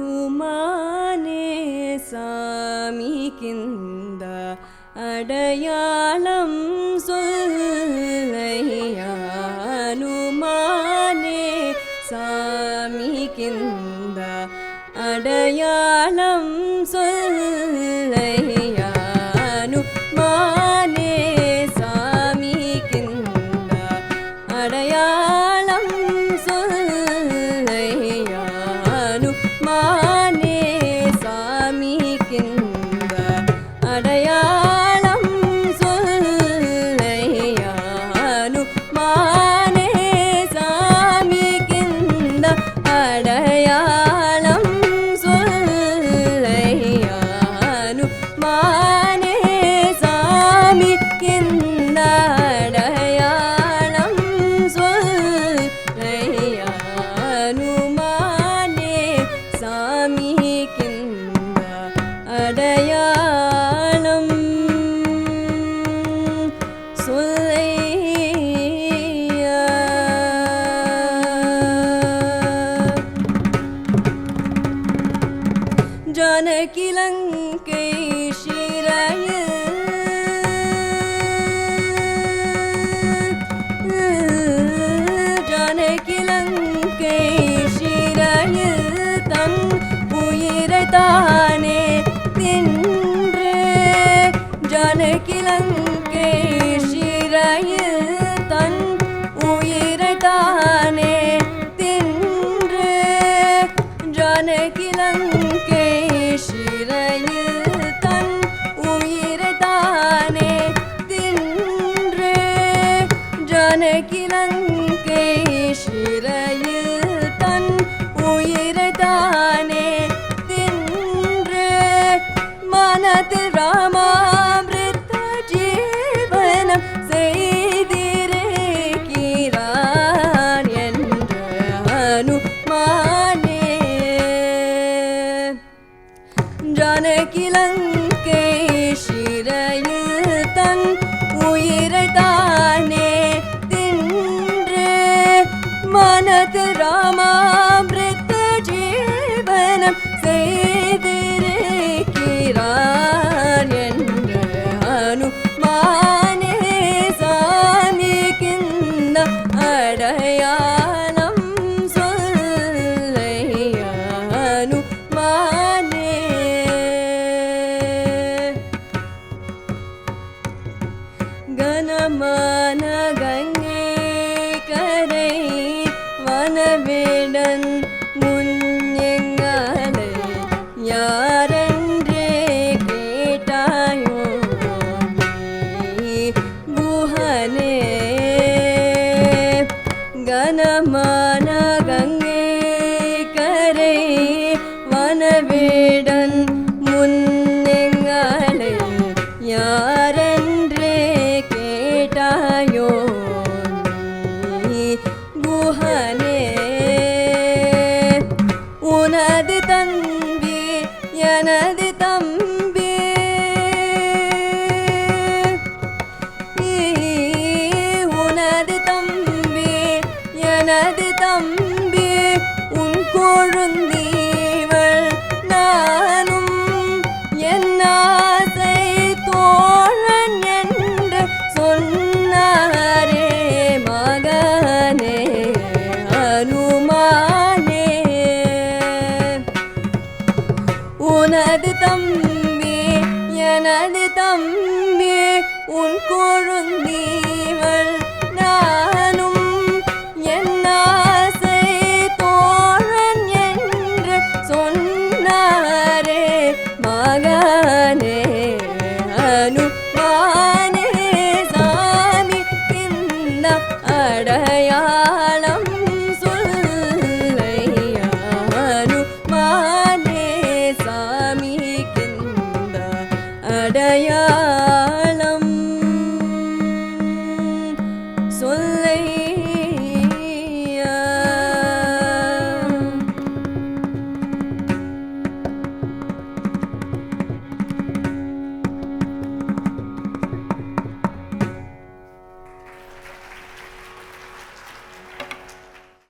ஹனுமானே சாமி கிந்த அடையாளம் சொல்லையா ஹனுமானே சாமி கிந்த அடையாளம் சொல்லையா ஹனுமானே சாமி கிந்த அடையாளம் சொல்லையா ஹனுமானே சாமி கிந்த அடையாளம் சொல்லையா ஹனுமானே சாமி கிந்த அடையாளம் சொல்லையா ஹனுமானே சாமி கிந்த அடையாளம் சொல்லையா ஹனுமானே சாமி கிந்த அடையாளம் சொல்லையா ஜானகி லங்கை சிறையில் ஜானகி லங்கை சிறையில் தன் உயிரை தானே தின்று ஜானகி லங்கை சிறையில் தன் உயிரை தானே தின்று ஜானகி லங்கை சிறையில் தன் உயிரை தானே தின்று ஜானகி லங்கை சிறையில் தன் உயிரை தானே தின்று மனத்தில் ராமாமிருத ஜீவனம் செய்திருக்கிறான் என்ற ஹனுமானே ஜானகி லங்கை சிறையில் தன் உயிரை தானே தின்று மனத்தில் ராமாமிருத ஜீவனம் செய்திருக்கிறான் என்ற ஹனுமானே சாமி கிந்த அடையாளம் சொல்லையா ஹனுமானே கனமான கங்கை கரை வனவேடன் முன்னெங்களை யாரென்றே கேட்டாயோ நீ குஹனே கனமான கங்கை கரை வனவேடன் முன்னெங்களை யாரென்றே கேட்டாயோ நீ குஹனே உனது தம்பி எனது தம்பி உனது தம்பி எனது தம்பி உன் கொழுந்தீவள் நானும் என் ஆசை தோழன் என்று சொன்னாரே மகனே ஹனுமானே உனது தம்பி எனது தம்பி உன் கொழுந்தீவள் நானும் என் ஆசை தோழன் என்று சொன்னாரே மகனே ஹனுமானே சாமி கிந்த அடையாளம் சொல்லையா ஹனுமானே சாமி கிந்த அடையாளம் சொல்லையா